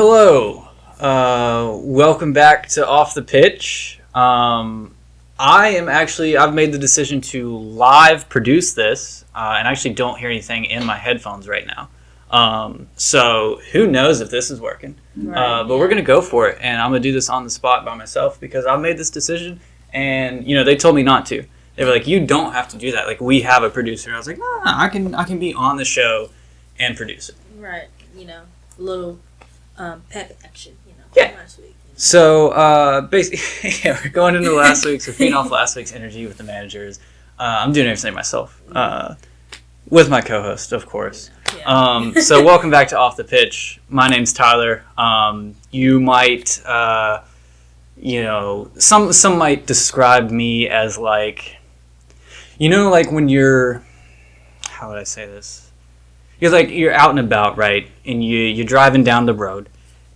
Hello, welcome back to Off the Pitch. I've made the decision to live produce this, and I actually don't hear anything in my headphones right now. So who knows if this is working, but we're going to go for it, and I'm going to do this on the spot by myself because I've made this decision, and, they told me not to. They were like, you don't have to do that. Like, we have a producer. And I was like, I can be on the show and produce it. Right, a little pep action, Yeah. last week. So, basically, we're going into last week's, we're feeding off last week's energy with the managers. I'm doing everything myself, with my co-host, of course. Yeah. So welcome back to Off the Pitch. My name's Tyler. You might, some might describe me as like, like when you're, how would I say this? You're out and about, right? And you're driving down the road,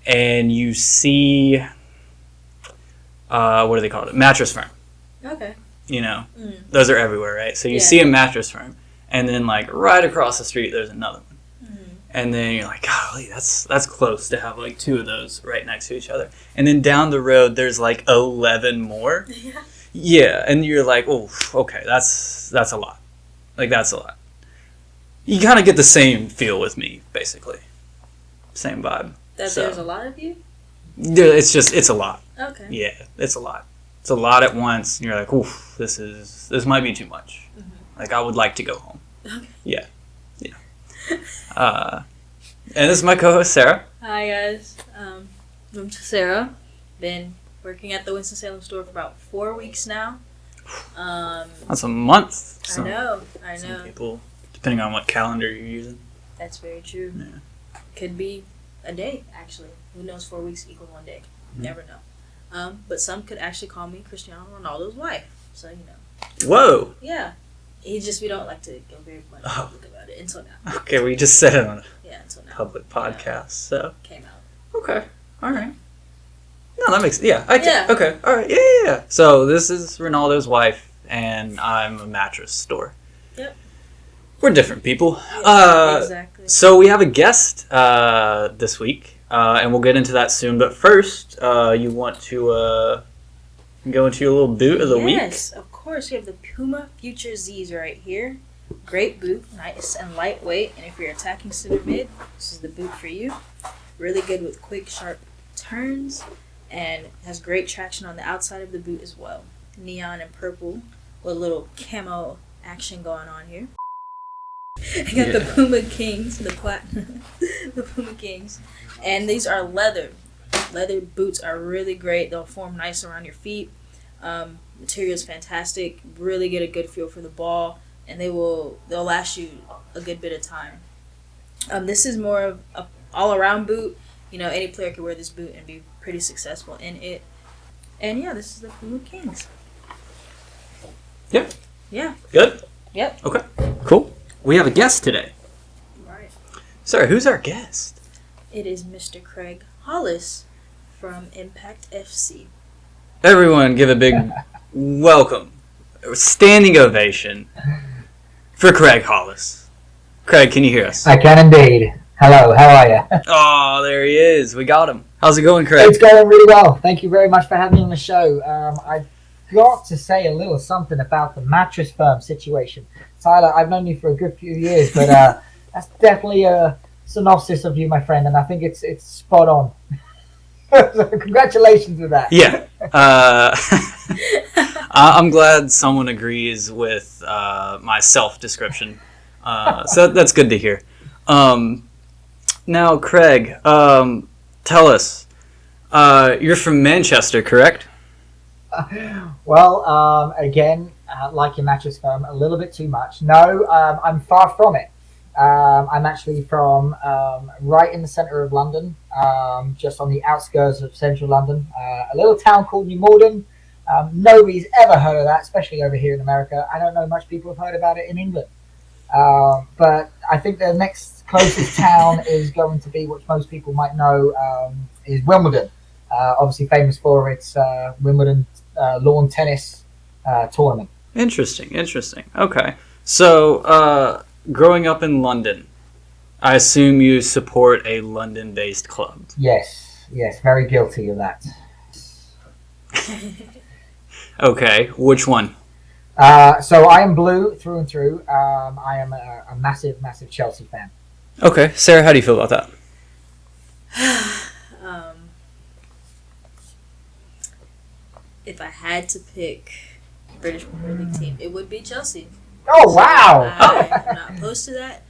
and you see, what do they call it? Mattress firm. Okay. Those are everywhere, right? So you see a mattress firm, and then like right across the street, there's another one, and then you're like, golly, that's close to have like two of those right next to each other. And then down the road, there's like 11 more. Yeah. Yeah, and you're like, oh, okay, that's a lot. Like that's a lot. You kind of get the same feel with me, basically. Same vibe. There's a lot of you? Yeah, it's a lot. Okay. Yeah, it's a lot. It's a lot at once, and you're like, oof, this might be too much. Mm-hmm. Like, I would like to go home. Okay. Yeah. And this is my co-host, Sarah. Hi, guys. I'm Sarah. Been working at the Winston-Salem store for about 4 weeks now. That's a month. I know. Some people, depending on what calendar you're using. That's very true. Yeah. Could be a day, actually. Who knows, 4 weeks equal 1 day. Mm-hmm. Never know. But some could actually call me Cristiano Ronaldo's wife. So, Whoa! Yeah. We don't like to go very public about it until now. Okay, we just said it on until now. Public podcast, so. Came out. Okay, alright. No, that makes, okay, alright, yeah. So, this is Ronaldo's wife, and I'm a mattress store. Yep. We're different people. Exactly. So we have a guest this week, and we'll get into that soon. But first, you want to go into your little boot of the week? Yes, of course. We have the Puma Future Z's right here. Great boot, nice and lightweight. And if you're attacking center mid, this is the boot for you. Really good with quick, sharp turns, and has great traction on the outside of the boot as well. Neon and purple with a little camo action going on here. I got the Puma Kings, the Puma Kings, and these are leather. Leather boots are really great. They'll form nice around your feet. Material is fantastic. Really get a good feel for the ball, and they'll last you a good bit of time. This is more of a all-around boot. Any player could wear this boot and be pretty successful in it. And this is the Puma Kings. Yep. Yeah. Good? Yep. Okay. Cool. We have a guest today. Right. Sarah, who's our guest? It is Mr. Craig Hollis from Impact FC. Everyone give a big welcome, standing ovation for Craig Hollis. Craig, can you hear us? I can indeed. Hello, how are you? Oh, there he is. We got him. How's it going, Craig? It's going really well. Thank you very much for having me on the show. I got to say a little something about the mattress firm situation. Tyler, I've known you for a good few years, but that's definitely a synopsis of you, my friend, and I think it's spot on. So congratulations with that. Yeah. I'm glad someone agrees with my self-description. So that's good to hear. Now, Craig, tell us, you're from Manchester, correct? Well, again, like your mattress firm, a little bit too much. No, I'm far from it. I'm actually from right in the centre of London, just on the outskirts of central London, a little town called New Malden. Nobody's ever heard of that, especially over here in America. I don't know much people have heard about it in England. But I think the next closest town is going to be, which most people might know, is Wimbledon. Obviously famous for its Wimbledon lawn tennis tournament. Interesting. Okay. So, growing up in London, I assume you support a London-based club. Yes, very guilty of that. Okay, which one? So I am blue through and through. I am a massive Chelsea fan. Okay, Sarah, how do you feel about that? If I had to pick British Premier League team, it would be Chelsea. Oh, wow! I'm not opposed to that.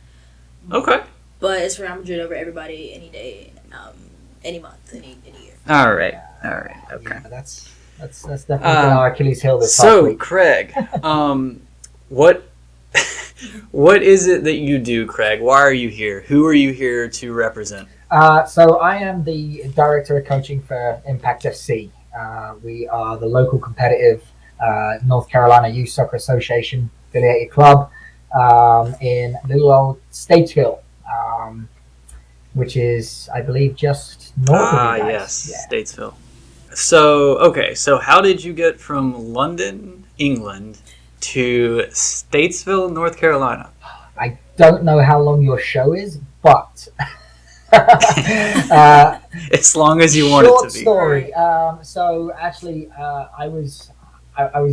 Okay. But it's Real Madrid over everybody any day, any month, any year. All right. Okay. Yeah, that's definitely been our Achilles heel this past So, week. Craig, what is it that you do, Craig? Why are you here? Who are you here to represent? So I am the director of coaching for Impact FC. We are the local competitive North Carolina Youth Soccer Association affiliated club in little old Statesville, which is, I believe, just north of you guys. Yes, yeah. Statesville. So how did you get from London, England, to Statesville, North Carolina? I don't know how long your show is, but as long as you want it to be. Short story. So actually, I was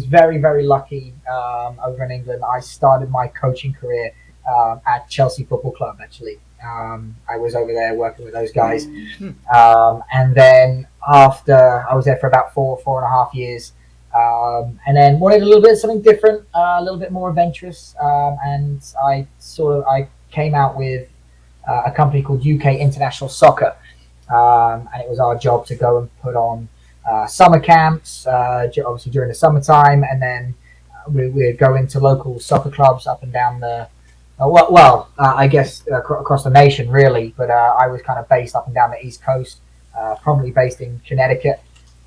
very, very lucky over in England. I started my coaching career at Chelsea Football Club. Actually, I was over there working with those guys, and then after I was there for about four and a half years, and then wanted a little bit of something different, a little bit more adventurous, and I came out with a company called UK International Soccer, and it was our job to go and put on summer camps, obviously during the summertime, and then we'd go into local soccer clubs up and down the I guess across the nation really, but I was kind of based up and down the East Coast, probably based in Connecticut,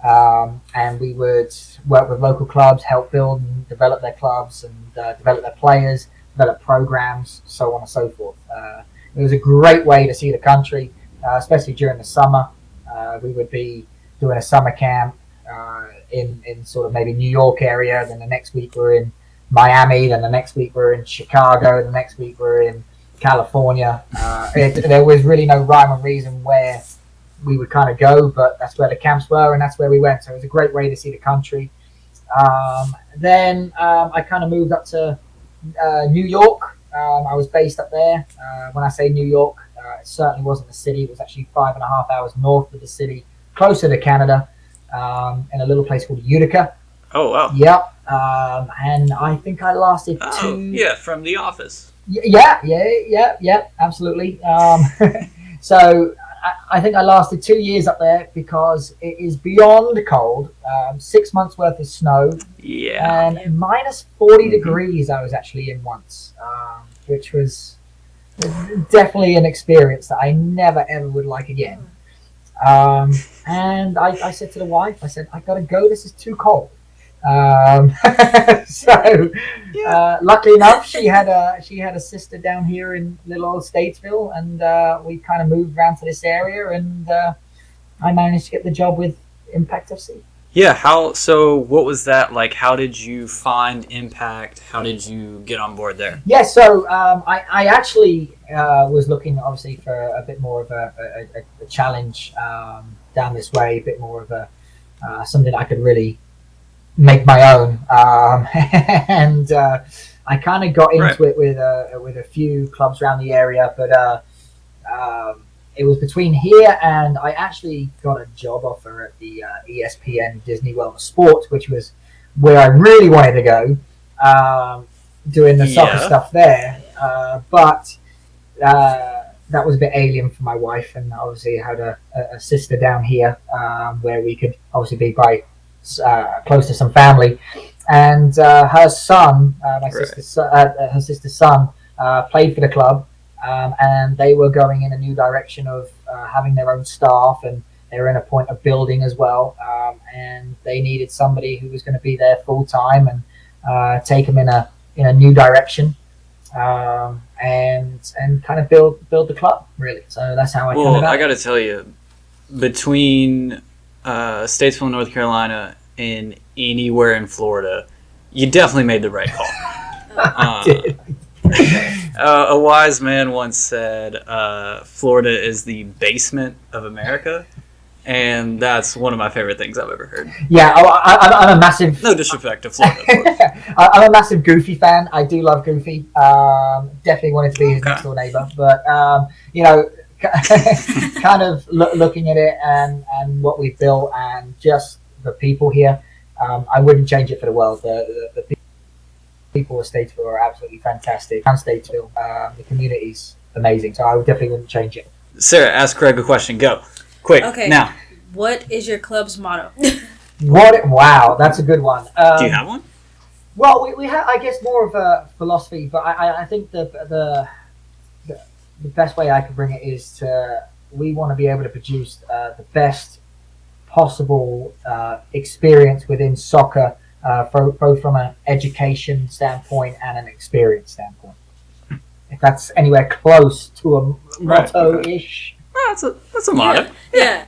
and we would work with local clubs, help build and develop their clubs, and develop their players, develop programs, so on and so forth. It was a great way to see the country, especially during the summer. We would be doing a summer camp in sort of maybe New York area, then the next week we're in Miami, then the next week we're in Chicago, the next week we're in California. There was really no rhyme or reason where we would kind of go, but that's where the camps were and that's where we went. So it was a great way to see the country. Then I kind of moved up to New York. I was based up there. When I say New York, it certainly wasn't the city. It was actually 5.5 hours north of the city, closer to Canada, in a little place called Utica. Oh, wow. Yep. And I think I lasted two... Yeah, from The Office. Yeah, absolutely. So I think I lasted 2 years up there because it is beyond cold, 6 months worth of snow, and minus 40 degrees I was actually in once, which was definitely an experience that I never ever would like again. And I said to the wife, I said, I gotta go, this is too cold. Luckily enough, she had a sister down here in little old Statesville, and we kind of moved around to this area, and I managed to get the job with Impact FC. Yeah, so what was that like? How did you find Impact? How did you get on board there? Yeah, so I actually was looking obviously for a bit more of a challenge down this way, a bit more of a something that I could really make my own, and I kind of got into it with a few clubs around the area, but it was between here and I actually got a job offer at the ESPN Disney World of Sports, which was where I really wanted to go, doing the soccer stuff there, but that was a bit alien for my wife, and obviously I had a sister down here where we could obviously be by close to some family, and her son, her sister's son, played for the club, and they were going in a new direction of having their own staff, and they were in a point of building as well, and they needed somebody who was going to be there full time and take them in a new direction, and kind of build the club really. So that's how I. Well, I got to tell you, between Statesville, North Carolina, and anywhere in Florida, you definitely made the right call. A wise man once said, Florida is the basement of America. And that's one of my favorite things I've ever heard. Yeah, I'm a massive... No disrespect to Florida, of course. I'm a massive Goofy fan. I do love Goofy. Definitely wanted to be his next door neighbor. But, you know, kind of looking at it and what we've built and just the people here, I wouldn't change it for the world. The people of Statesville are absolutely fantastic. And Statesville, the community's amazing. So I definitely wouldn't change it. Sarah, ask Craig a question. Go. Quick, Okay. now. What is your club's motto? Wow, that's a good one. Do you have one? Well, we have, I guess, more of a philosophy, but I think the best way I could bring it is we want to be able to produce the best possible experience within soccer, both from an education standpoint and an experience standpoint. If that's anywhere close to a motto-ish. That's a motto. Yeah.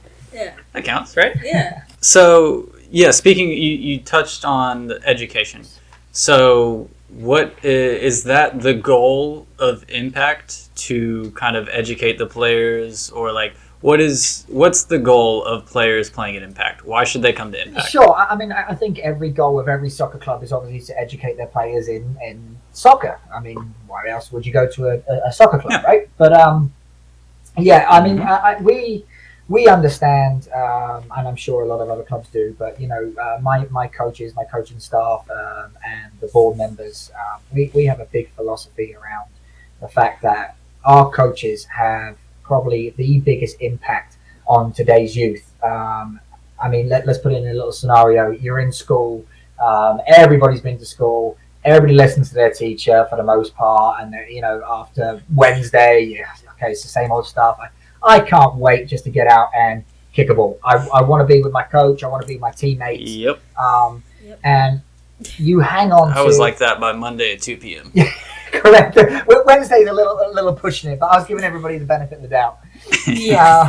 That counts, right? Yeah. So, yeah, speaking, you touched on the education. So, what is that the goal of Impact, to kind of educate the players, or like what's the goal of players playing at Impact? Why should they come to Impact? Sure. I mean, I think every goal of every soccer club is obviously to educate their players in soccer. I mean, why else would you go to a soccer club, right? But yeah, I mean, we understand, and I'm sure a lot of other clubs do, but, you know, my coaches, my coaching staff, and the board members, we have a big philosophy around the fact that our coaches have probably the biggest impact on today's youth. I mean, let's put it in a little scenario. You're in school, everybody's been to school, everybody listens to their teacher for the most part, and, you know, after Wednesday, okay, it's the same old stuff. I can't wait just to get out and kick a ball. I want to be with my coach. I want to be with my teammates. Yep. And you hang on I was like that by Monday at 2 p.m. Correct. Wednesday's a little pushing it, but I was giving everybody the benefit of the doubt. Yeah.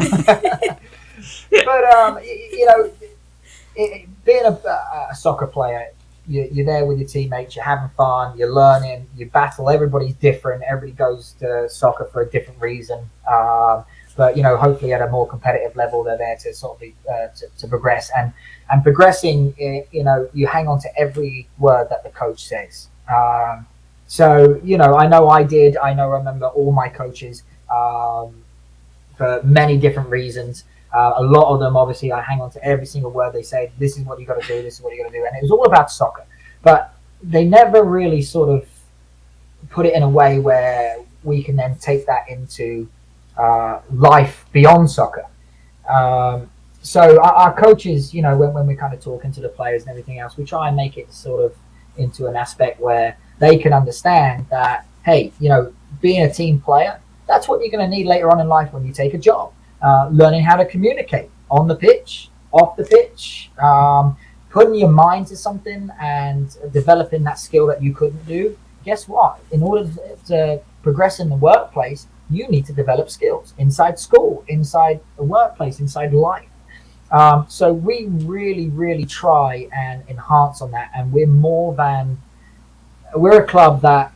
But, you know, being a soccer player, you're there with your teammates, you're having fun, you're learning, you battle. Everybody's different. Everybody goes to soccer for a different reason. But, you know, hopefully at a more competitive level, they're there to sort of be, to progress. And progressing, you know, you hang on to every word that the coach says. So, you know, I know I did. I remember all my coaches for many different reasons. A lot of them, obviously, I hang on to every single word they say. This is what you got to do. This is what you got to do. And it was all about soccer. But they never really sort of put it in a way where we can then take that into life beyond soccer. So our coaches, you know, when we're kind of talking to the players and everything else, we try and make it sort of into an aspect where they can understand that, hey, you know, being a team player, that's what you're going to need later on in life when you take a job. Learning how to communicate on the pitch, off the pitch, putting your mind to something and developing that skill that you couldn't do. Guess what? In order to progress in the workplace, you need to develop skills inside school, inside the workplace, inside life. So we really, really try and enhance on that. And we're a club that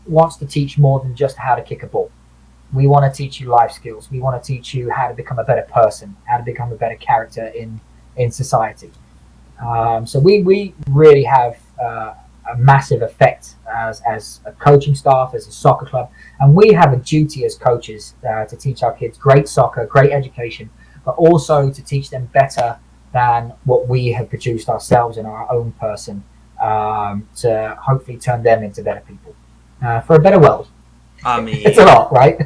wants to teach more than just how to kick a ball. We want to teach you life skills. We want to teach you how to become a better person, how to become a better character in society. So we really have a massive effect as a coaching staff, as a soccer club. And we have a duty as coaches to teach our kids great soccer, great education, but also to teach them better than what we have produced ourselves in our own person, to hopefully turn them into better people for a better world. I mean, it's a lot, right?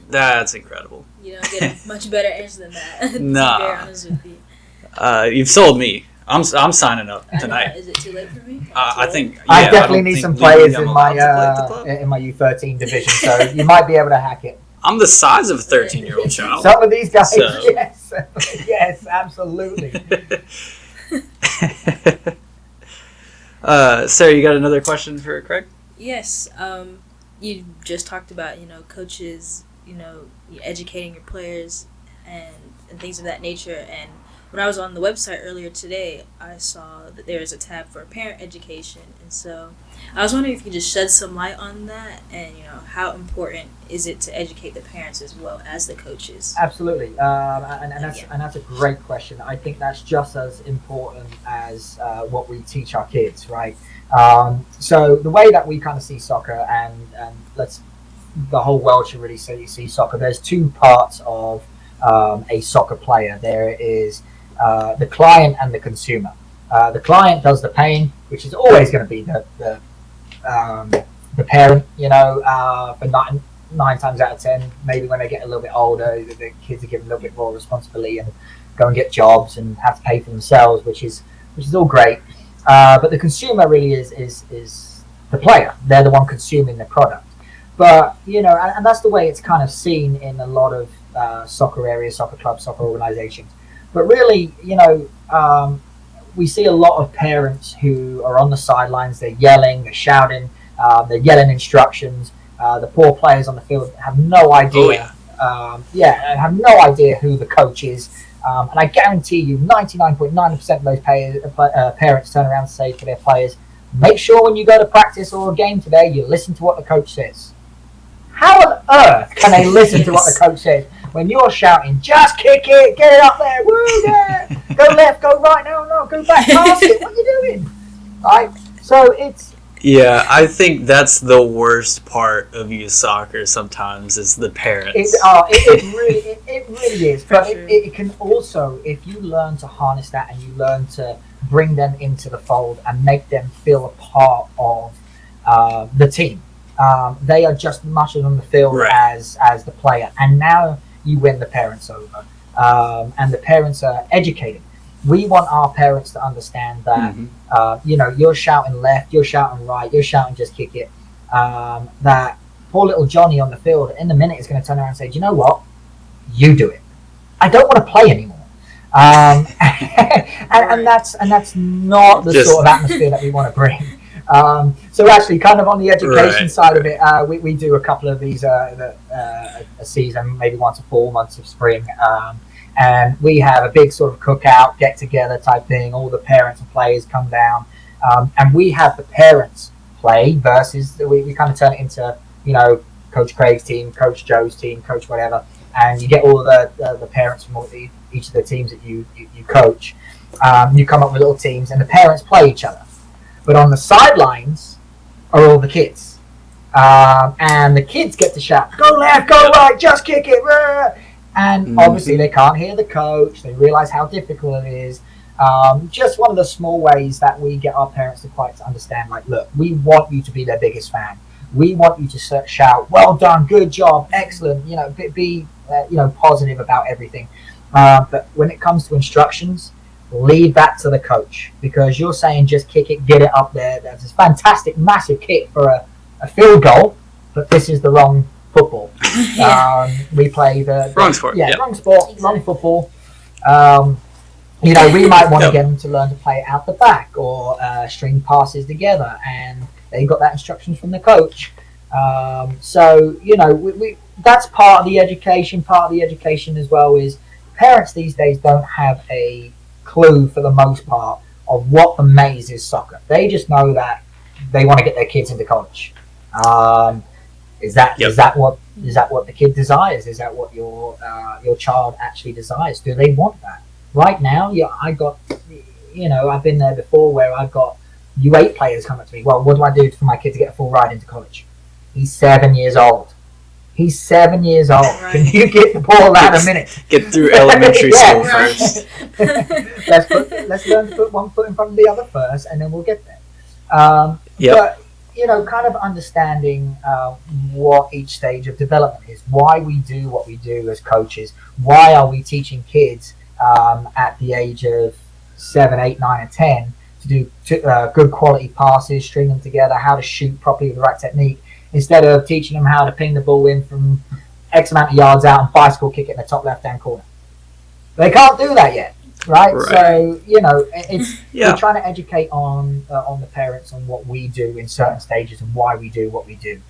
That's incredible. You don't get a much better answer than that. Nah. To be very honest with you. You've sold me. I'm signing up tonight. Is it too late for me? I think I definitely need some players in my my U13 division, so you might be able to hack it. I'm the size of a 13-year-old child. Some of these guys, So. yes, yes, absolutely. Sarah, you got another question for Craig? Yes. You just talked about, educating your players and things of that nature. And when I was on the website earlier today, I saw that there is a tab for parent education, and so I was wondering if you could just shed some light on that, and how important is it to educate the parents as well as the coaches? Absolutely, and that's a great question. I think that's just as important as what we teach our kids, right? So the way that we kind of see soccer, and the whole world should really see soccer. There's two parts of a soccer player. There is the client and the consumer. The client does the paying, which is always going to be the parent. For nine times out of 10, maybe when they get a little bit older, the kids are given a little bit more responsibility and go and get jobs and have to pay for themselves, which is all great. But the consumer really is the player. They're the one consuming the product. But and that's the way it's kind of seen in a lot of soccer areas, soccer clubs, soccer organizations. But really, we see a lot of parents who are on the sidelines. They're yelling, they're shouting, they're yelling instructions. The poor players on the field have no idea. Have no idea who the coach is. And I guarantee you, 99.9% of those parents turn around and say to their players, "Make sure when you go to practice or a game today, you listen to what the coach says." How on earth can they listen to what the coach says when you're shouting, "Just kick it, get it up there, woo, yeah, go left, go right, no, go back, pass it, what are you doing?" Right? So it's... Yeah, I think that's the worst part of youth soccer sometimes is the parents. It really is. But it can also, if you learn to harness that and you learn to bring them into the fold and make them feel a part of the team, they are just as much on the field as the player. And now you win the parents over. And the parents are educated. We want our parents to understand that, you're shouting left, you're shouting right, you're shouting just kick it. That poor little Johnny on the field in a minute is going to turn around and say, "Do you know what? You do it. I don't want to play anymore." And that's not the sort of atmosphere that we want to bring. So actually, kind of on the education side of it, we do a couple of these a season, maybe once a fall, once of spring. And we have a big sort of cookout, get together type thing. All the parents and players come down, and we have the parents play versus we kind of turn it into Coach Craig's team, Coach Joe's team, Coach whatever, and you get all the parents from each of the teams that you coach. You come up with little teams, and the parents play each other. But on the sidelines are all the kids, and the kids get to shout, "Go left, go right, just kick it!" And obviously they can't hear the coach. They realize how difficult it is. Just one of the small ways that we get our parents to understand, like, look, we want you to be their biggest fan. We want you to shout, "Well done, good job, excellent." Be positive about everything. But when it comes to instructions, leave that to the coach, because you're saying just kick it, get it up there. That's this fantastic, massive kick for a field goal, but this is the wrong football. We play the wrong sport. Wrong sport, exactly. Wrong football. We might want to get them to learn to play it out the back or string passes together, and they got that instructions from the coach. We that's part of the education. Part of the education as well is parents these days don't have a clue for the most part of what the maze is soccer. They just know that they want to get their kids into college. Is that what the kid desires? Is that what your child actually desires? Do they want that? Right now, I've been there before where I've got U8 players come up to me. Well, what do I do for my kid to get a full ride into college? He's 7 years old. Right. Can you get the ball out a minute? Get through elementary school first. Let's learn to put one foot in front of the other first, and then we'll get there. But kind of understanding what each stage of development is, why we do what we do as coaches, why are we teaching kids at the age of 7, 8, 9, and 10 to do good quality passes, string them together, how to shoot properly with the right technique, instead of teaching them how to ping the ball in from X amount of yards out and bicycle kick it in the top left-hand corner. They can't do that yet. Right, so we're trying to educate on the parents on what we do in certain stages and why we do what we do,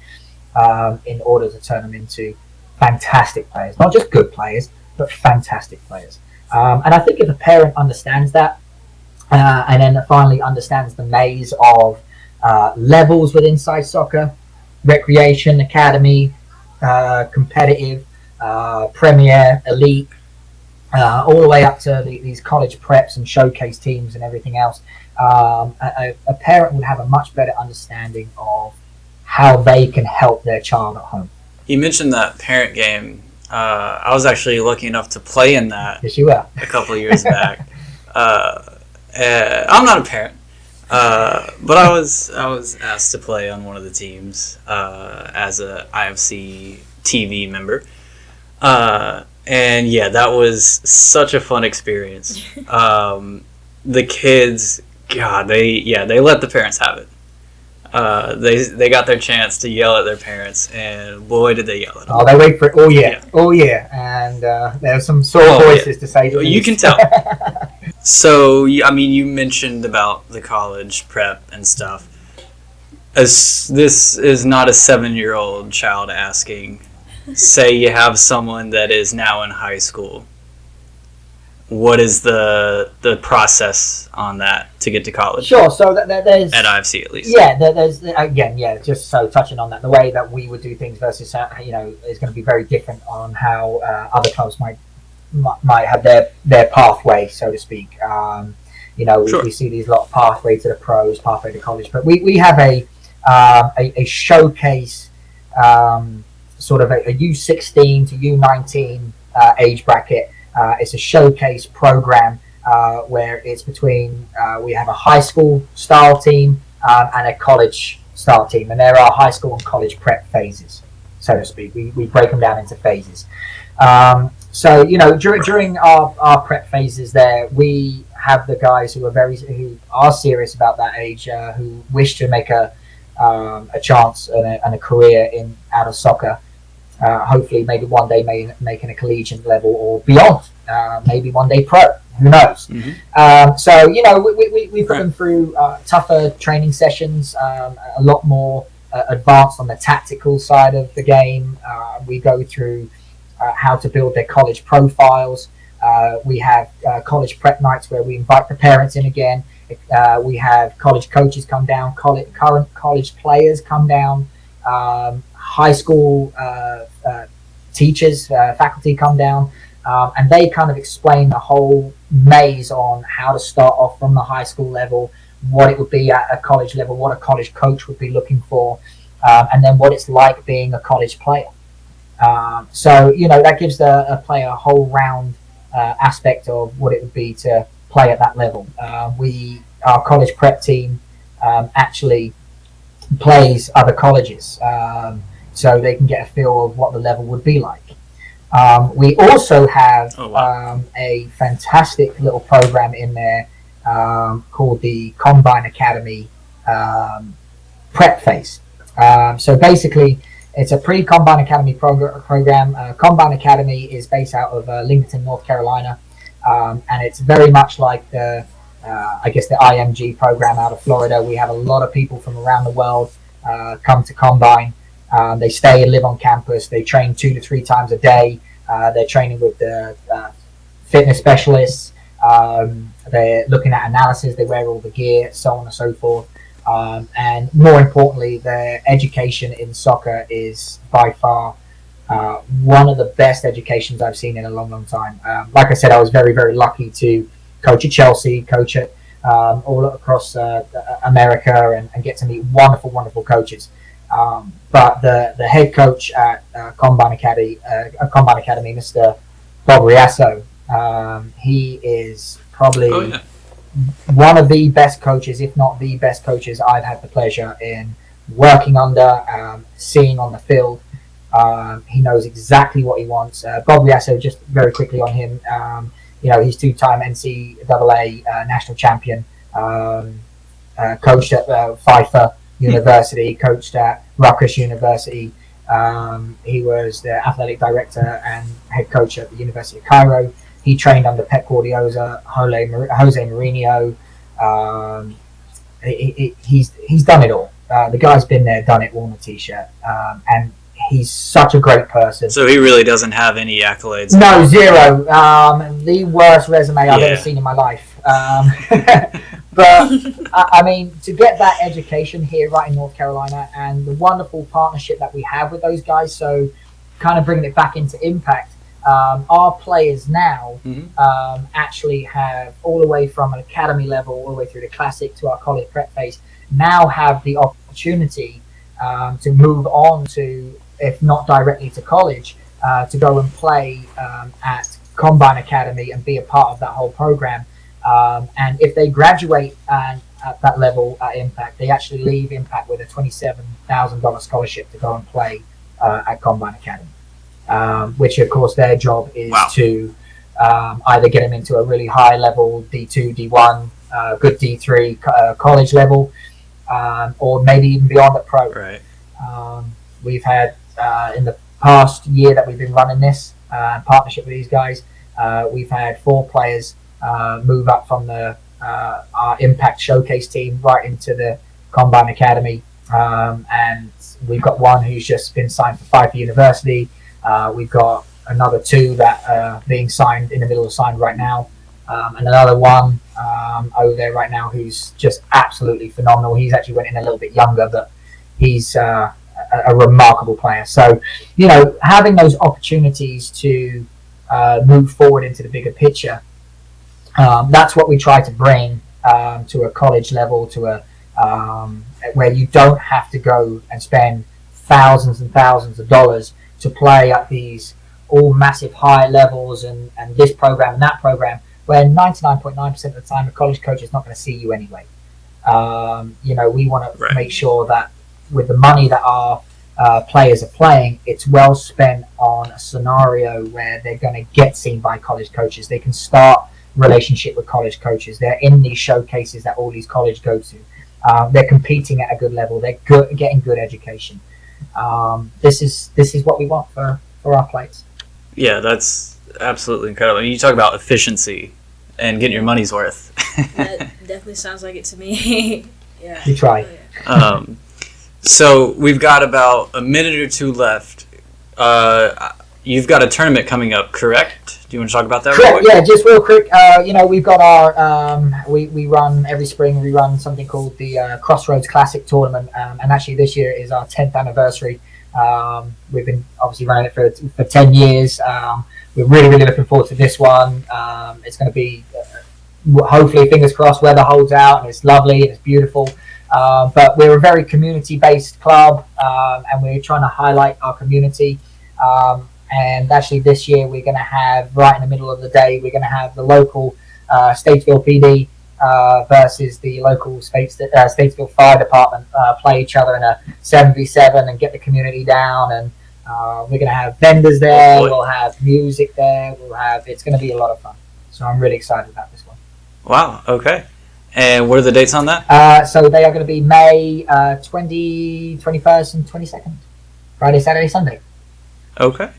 in order to turn them into fantastic players, not just good players, but fantastic players. And I think if a parent understands that, and then finally understands the maze of levels within side soccer, recreation, academy, competitive, premier, elite, all the way up to these college preps and showcase teams and everything else, a parent would have a much better understanding of how they can help their child at home. You mentioned that parent game. I was actually lucky enough to play in that. Yes, you were. A couple of years back. I'm not a parent, but I was asked to play on one of the teams as a IFC TV member, and yeah, that was such a fun experience. The kids, God, they let the parents have it. They got their chance to yell at their parents, and boy, did they yell at them. Oh, they wait for it all year, and there's some sore voices to say. You can tell. So, I mean, you mentioned about the college prep and stuff. As this is not a 7-year-old child asking. Say you have someone that is now in high school. What is the process on that to get to college? Sure. So there's at IFC at least. Yeah, there's again, just so touching on that, the way that we would do things versus is going to be very different on how other clubs might have their pathway, so to speak. Sure. We see these lot of pathway to the pros, pathway to college, but we have a showcase, sort of a U16 to U19 age bracket. It's a showcase program where it's between we have a high school style team and a college style team, and there are high school and college prep phases, so to speak. We break them down into phases. So during our prep phases, there we have the guys who are serious about that age, who wish to make a chance and a career out of soccer. Hopefully, maybe one day making a collegiate level or beyond. Maybe one day pro. Who knows? Mm-hmm. So we put them through tougher training sessions, a lot more advanced on the tactical side of the game. We go through how to build their college profiles. We have college prep nights where we invite the parents in again. We have college coaches come down, current college players come down, high school teachers, faculty come down, and they kind of explain the whole maze on how to start off from the high school level, what it would be at a college level, what a college coach would be looking for, and then what it's like being a college player. So that gives a player a whole round aspect of what it would be to play at that level. Our college prep team actually plays other colleges, so they can get a feel of what the level would be like. We also have a fantastic little program in there called the Combine Academy prep phase. So basically, it's a pre-Combine Academy program. Combine Academy is based out of Lincoln, North Carolina, and it's very much like the IMG program out of Florida. We have a lot of people from around the world come to Combine. They stay and live on campus. They train 2 to 3 times a day. They're training with the fitness specialists. They're looking at analysis. They wear all the gear, so on and so forth. And more importantly, their education in soccer is by far one of the best educations I've seen in a long, long time. Like I said, I was very, very lucky to coach at Chelsea, coach at all across America, and get to meet wonderful, wonderful coaches. But the head coach at Combine Academy, Mr. Bob Riasso, he is probably one of the best coaches, if not the best coaches I've had the pleasure in working under, seeing on the field. He knows exactly what he wants. Bob Riasso, just very quickly on him, he's 2-time NCAA national champion, coached at Pfeiffer University, coached at Rutgers University. He was the athletic director and head coach at the University of Cairo. He trained under Pep Guardiola, Jose Mourinho. He's done it all. The guy's been there, done it, worn a t-shirt. And he's such a great person. So he really doesn't have any accolades. No, zero. The worst resume I've ever seen in my life. But I mean, to get that education here right in North Carolina and the wonderful partnership that we have with those guys, so kind of bringing it back into Impact, our players now actually have, all the way from an academy level all the way through the classic to our college prep phase, now have the opportunity to move on to, if not directly to college, to go and play at Combine Academy and be a part of that whole program. And if they graduate at that level at Impact, they actually leave Impact with a $27,000 scholarship to go and play at Combine Academy, which of course their job is to either get them into a really high level D2, D1, good D3 college level, or maybe even beyond at pro. Right. We've had in the past year that we've been running this partnership with these guys, we've had 4 players move up from our Impact Showcase team right into the Combine Academy, and we've got one who's just been signed for Pfeiffer University. We've got another 2 that are being signed, in the middle of signed right now, and another one over there right now who's just absolutely phenomenal. He's actually went in a little bit younger, but he's a remarkable player. So, you know, having those opportunities to move forward into the bigger picture, that's what we try to bring to a college level, to a where you don't have to go and spend thousands and thousands of dollars to play at these all massive high levels and this program and that program, where 99.9% of the time a college coach is not going to see you anyway. You know, we want to make sure that with the money that our players are playing, it's well spent on a scenario where they're going to get seen by college coaches. They can start relationship with college coaches. They're in these showcases that all these colleges go to. They're competing at a good level. They're getting good education. This is what we want for our players. Yeah, that's absolutely incredible. You talk about efficiency and getting your money's worth. That definitely sounds like it to me. Yeah. We try. Oh, yeah. So we've got about a minute or 2 left. You've got a tournament coming up, correct? Do you want to talk about that? Correct, yeah, just real quick. You know, we've got our, we run every spring, we run something called the Crossroads Classic Tournament. And actually this year is our 10th anniversary. We've been obviously running it for 10 years. We're really, really looking forward to this one. It's going to be, hopefully, fingers crossed, weather holds out and it's lovely and it's beautiful. But we're a very community-based club, and we're trying to highlight our community. And actually this year we're going to have, right in the middle of the day, we're going to have the local Statesville PD versus the local Statesville Fire Department play each other in a 7v7 and get the community down. And we're going to have vendors there, we'll have music there, it's going to be a lot of fun. So I'm really excited about this one. Wow, okay. And what are the dates on that? So they are going to be May 20, 21st, and 22nd. Friday, Saturday, Sunday. Okay.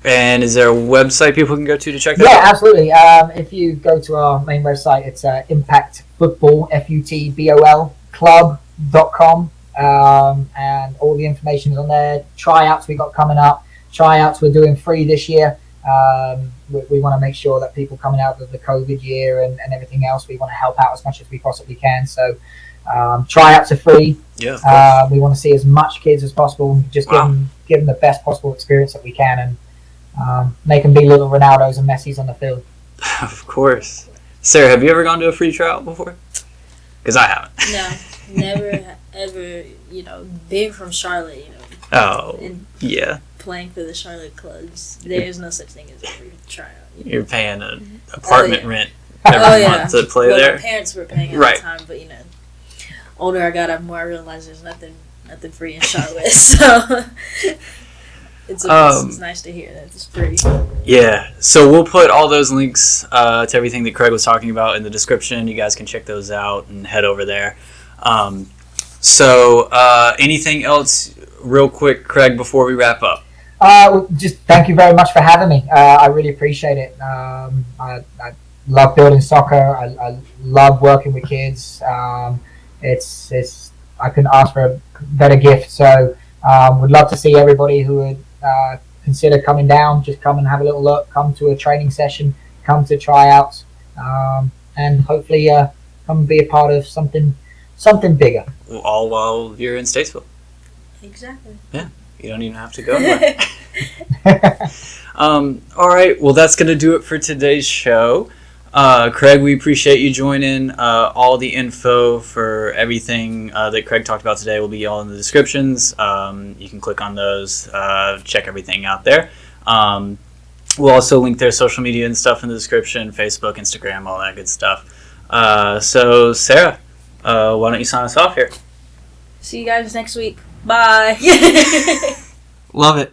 And is there a website people can go to check that out? Yeah, absolutely. If you go to our main website, it's impactfootball, FUTBOL, club.com. And all the information is on there. Tryouts we got coming up. Tryouts we're doing free this year. We want to make sure that people coming out of the COVID year and everything else, we want to help out as much as we possibly can. So tryouts are free. Yeah. We want to see as much kids as possible and just give them the best possible experience that we can, and make them be little Ronaldos and Messis on the field. Of course. Sarah, have you ever gone to a free tryout before? Because I haven't. No, never ever. You know, being from Charlotte, you know. Oh, yeah. Playing for the Charlotte clubs, there's no such thing as a free tryout. You're paying an apartment rent every month to play there. My parents were paying at the time, but you know, older I got, the more I realized there's nothing free in Charlotte. So it's nice to hear that it's free. Yeah. So we'll put all those links to everything that Craig was talking about in the description. You guys can check those out and head over there. So anything else, real quick, Craig, before we wrap up? Just thank you very much for having me. I really appreciate it. I love building soccer. I love working with kids. It's I couldn't ask for a better gift. So Would love to see everybody who would consider coming down. Just come and have a little look. Come to a training session. Come to tryouts, and hopefully come and be a part of something bigger. All while you're in Statesville. Exactly. Yeah, you don't even have to go anywhere. All right, well, that's going to do it for today's show. Craig, we appreciate you joining. All the info for everything that Craig talked about today will be all in the descriptions. You can click on those, check everything out there. We'll also link their social media and stuff in the description, Facebook, Instagram, all that good stuff. So, Sarah, why don't you sign us off here? See you guys next week. Bye. Love it.